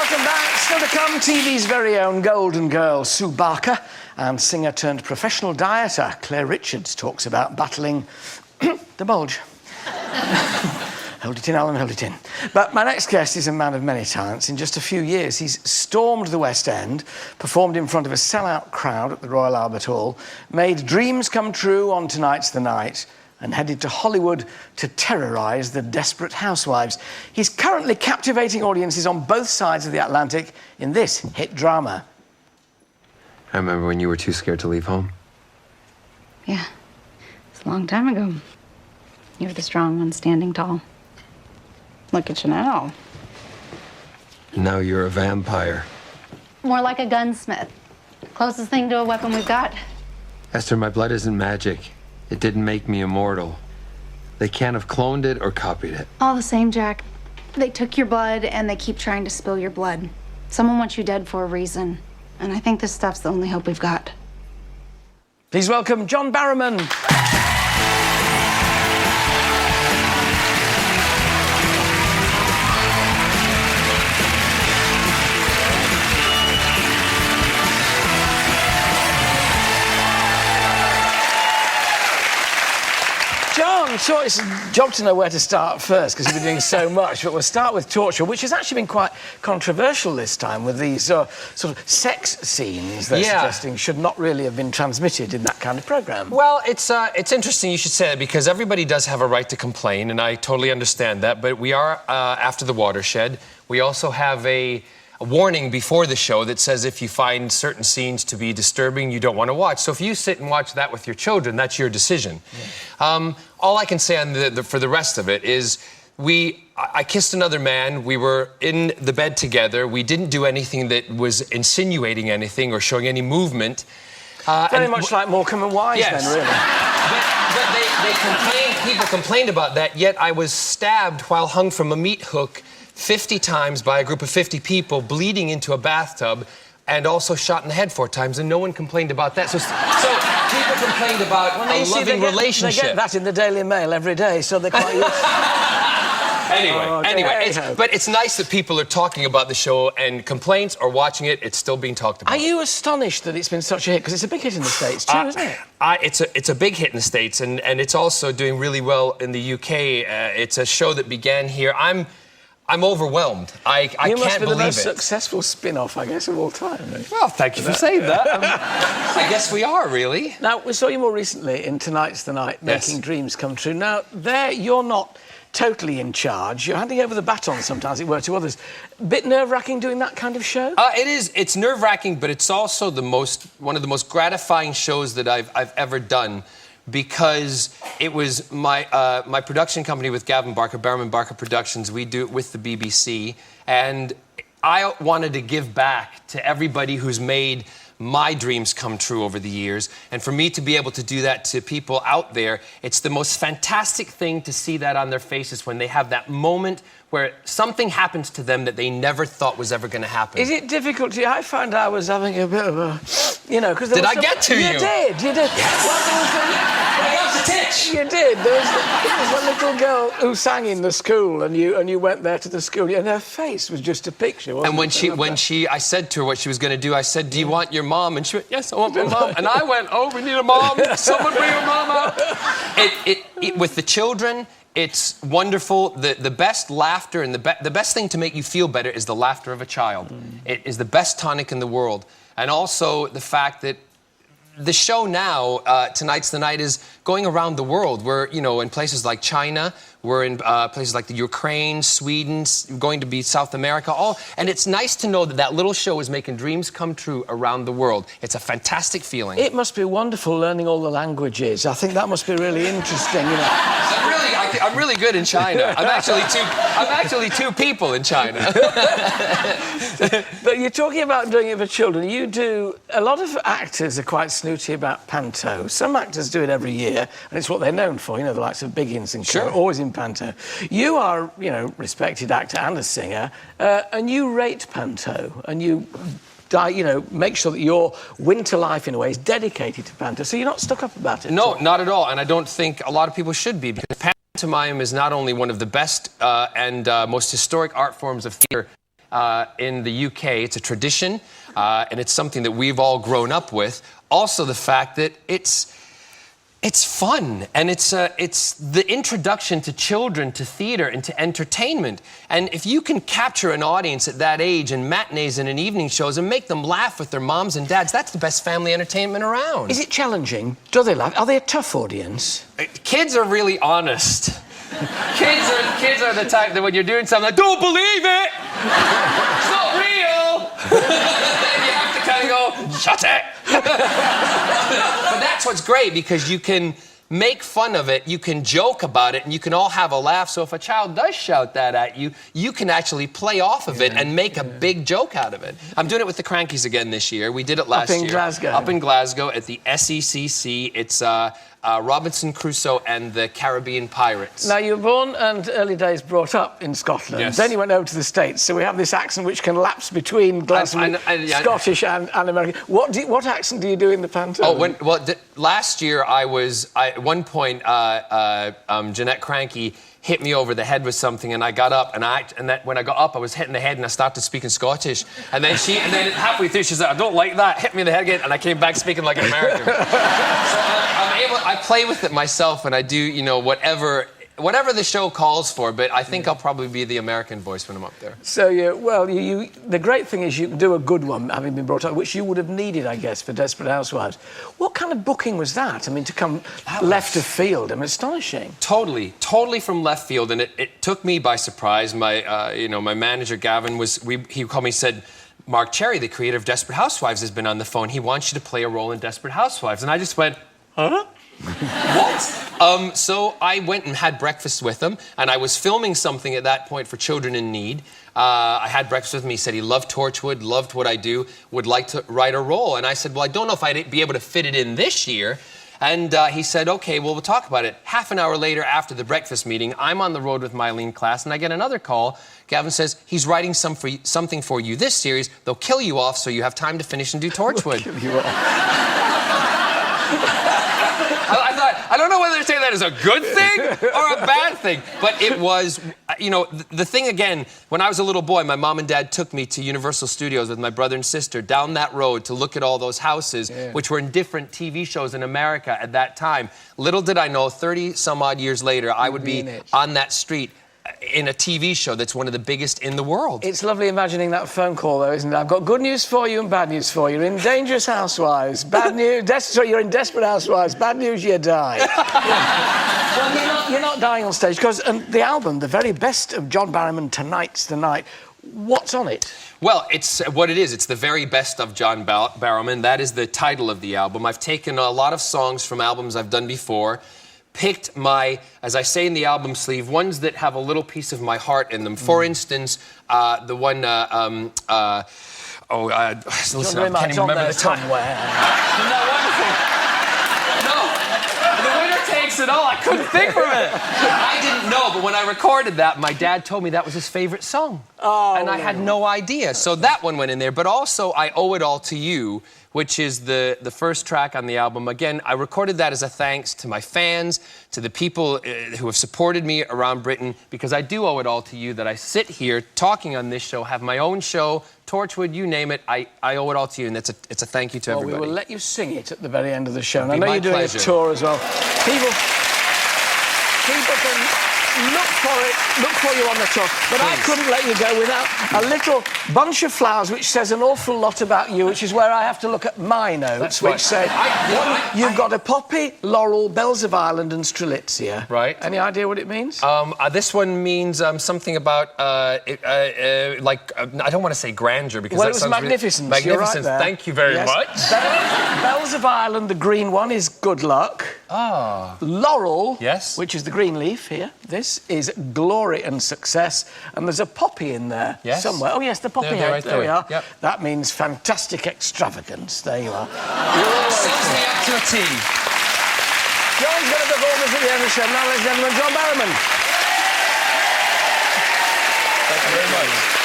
Welcome back. Still to come, TV's very own golden girl, Sue Barker, and singer-turned-professional dieter, Claire Richards, talks about battling the bulge. Hold it in, Alan, hold it in. But my next guest is a man of many talents. In just a few years, he's stormed the West End, performed in front of a sellout crowd at the Royal Albert Hall, made dreams come true on Tonight's the Night, and headed to Hollywood to terrorise the desperate housewives. He's currently captivating audiences on both sides of the Atlantic in this hit drama. I remember when you were too scared to leave home. Yeah, it's a long time ago. You were the strong one standing tall. Look at you now. Now you're a vampire. More like a gunsmith. Closest thing to a weapon we've got. Esther, my blood isn't magic. It didn't make me immortal. They can't have cloned it or copied it. All the same, Jack. They took your blood and they keep trying to spill your blood. Someone wants you dead for a reason. And I think this stuff's the only hope we've got. Please welcome John Barrowman. John, sure, it's a job to know where to start first because you've been doing so much, but we'll start with Torture, which has actually been quite controversial this time with these sort of sex scenes they're suggesting should not really have been transmitted in that kind of programme. Well, it's interesting you should say that because everybody does have a right to complain, and I totally understand that, but we are after the watershed. We also have a warning before the show that says if you find certain scenes to be disturbing, you don't want to watch. So if you sit and watch that with your children, that's your decision. Yeah. All I can say on for the rest of it is I kissed another man. We were in the bed together. We didn't do anything that was insinuating anything or showing any movement. Very much like Morecambe and Wise, yes. then, really. But people complained about that, yet I was stabbed while hung from a meat hook 50 times by a group of 50 people, bleeding into a bathtub, and also shot in the head 4 times, and no one complained about that. So people complained about a loving relationship. They get that in the Daily Mail every day, so they're quite used to Anyway, but it's nice that people are talking about the show, and complaints or watching it, it's still being talked about. Are you astonished that it's been such a hit? Because it's a big hit in the States too, isn't it? It's a big hit in the States, and it's also doing really well in the UK. It's a show that began here. I'm overwhelmed. I can't believe it. You must be the most successful spin-off, I guess, of all time. Well, thank you for saying that. I guess we are, really. Now, we saw you more recently in Tonight's the Night, Making Dreams Come True. Now, there, you're not totally in charge. You're handing over the baton sometimes, as it were, to others. Bit nerve-wracking doing that kind of show? It is. It's nerve-wracking, but it's also one of the most gratifying shows that I've ever done, because it was my production company with Gavin Barker, Barrowman Barker Productions. We do it with the BBC, and I wanted to give back to everybody who's made my dreams come true over the years, and for me to be able to do that to people out there, it's the most fantastic thing to see that on their faces when they have that moment where something happens to them that they never thought was ever going to happen. Is it difficult to you? I found I was having a bit of a, because did I get to you? You did. Yes. Well, I got the titch. You did. There was a little girl who sang in the school, and you went there to the school, and her face was just a picture. Wasn't and when I said to her what she was going to do, I said, "Do you want your mom?" And she went, "Yes, I want my mom." And I went, "Oh, we need a mom. Someone bring your mom out." With the children, it's wonderful. The best laughter and the best thing to make you feel better is the laughter of a child. It is the best tonic in the world. And also the fact that the show now, Tonight's the Night, is going around the world. We're, in places like China. We're in places like the Ukraine, Sweden, going to be South America, and it's nice to know that that little show is making dreams come true around the world. It's a fantastic feeling. It must be wonderful learning all the languages. I think that must be really interesting, I'm really good in China. I'm actually two people in China. But you're talking about doing it for children. A lot of actors are quite snooty about panto. Some actors do it every year, and it's what they're known for, the likes of Biggins and Co. Always in panto. You are, respected actor and a singer, and you rate panto, and you make sure that your winter life, in a way, is dedicated to panto, so you're not stuck up about it. No, not at all, and I don't think a lot of people should be, because pantomime is not only one of the best and most historic art forms of theater in the UK. It's a tradition, and it's something that we've all grown up with. Also, the fact that it's fun, and it's the introduction to children to theater and to entertainment. And if you can capture an audience at that age in matinees and in evening shows and make them laugh with their moms and dads, that's the best family entertainment around. Is it challenging? Do they laugh? Are they a tough audience? Kids are really honest. Kids are the type that when you're doing something, like, don't believe it! It's not real! Then you have to kind of go, shut it! But that's what's great, because you can make fun of it, you can joke about it, and you can all have a laugh. So if a child does shout that at you, you can actually play off of it and make a big joke out of it. I'm doing it with the Crankies again this year. We did it last year. Up in Glasgow. Up in Glasgow at the SECC. It's Robinson Crusoe and the Caribbean Pirates. Now, you were born and early days brought up in Scotland. Yes. Then you went over to the States, so we have this accent which can lapse between Glasgow, Scottish and American. What accent do you do in the pantomime? Last year at one point, Jeanette Cranky hit me over the head with something, and I got up, and when I got up, I was hitting the head, and I started speaking Scottish, and then halfway through, she said, "I don't like that." Hit me in the head again, and I came back speaking like an American. So I play with it myself, and I do, whatever the show calls for, but I think I'll probably be the American voice when I'm up there. So, the great thing is you can do a good one, having been brought up, which you would have needed, I guess, for Desperate Housewives. What kind of booking was that? I mean, to come left of field, astonishing. Totally from left field, and it took me by surprise. My manager, Gavin, he called me and said, "Mark Cherry, the creator of Desperate Housewives, has been on the phone. He wants you to play a role in Desperate Housewives." And I just went, huh? What? So I went and had breakfast with him, and I was filming something at that point for Children in Need. I had breakfast with him. He said he loved Torchwood, loved what I do, would like to write a role. And I said, well, I don't know if I'd be able to fit it in this year. And he said, okay, well, we'll talk about it. Half an hour later, after the breakfast meeting, I'm on the road with Mylene Class, and I get another call. Gavin says, he's writing something for you this series. They'll kill you off so you have time to finish and do Torchwood. Kill you off. I thought, I don't know whether to say that as a good thing or a bad thing, but it was, the thing again, when I was a little boy, my mom and dad took me to Universal Studios with my brother and sister down that road to look at all those houses, which were in different TV shows in America at that time. Little did I know, 30 some odd years later, I would be on that street in a TV show that's one of the biggest in the world. It's lovely imagining that phone call, though, isn't it? I've got good news for you and bad news for you. You're in Dangerous Housewives. Bad news... you're in Desperate Housewives. Bad news, you die. Well, you're not dying on stage, because the album, the very best of John Barrowman, Tonight's the Night, what's on it? Well, it's what it is. It's the very best of John Barrowman. That is the title of the album. I've taken a lot of songs from albums I've done before, picked as I say in the album sleeve, ones that have a little piece of my heart in them. For instance, the one, listen, I can't even remember the title. No, the winner takes it all. I couldn't think of it. I didn't know, but when I recorded that, my dad told me that was his favorite song. Oh. And I had no idea. So that one went in there. But also, I Owe It All to You, which is the first track on the album. Again, I recorded that as a thanks to my fans, to the people who have supported me around Britain, because I do owe it all to you that I sit here talking on this show, have my own show, Torchwood, you name it, I owe it all to you, and it's a thank you to everybody. Well, we will let you sing it at the very end of the show. And I know you're doing a tour as well. People can look for you on the tour. But I couldn't let you go without a little bunch of flowers which says an awful lot about you, which is where I have to look at my notes, which say you've got a poppy, laurel, bells of Ireland and strelitzia. Right. Any idea what it means? This one means something about, I don't want to say grandeur, because that sounds magnificence. Really, magnificence. Right, thank you very much. Bells of Ireland, the green one, is good luck. Ah. Laurel, which is the green leaf here. This is glory and success. And there's a poppy in there somewhere. Oh, yes, the poppy head. Right there we are. Yep. That means fantastic extravagance. There you are. 6 up to a T. John's going to perform us at the end of the show. Now, ladies and gentlemen, John Barrowman. Thank you very much.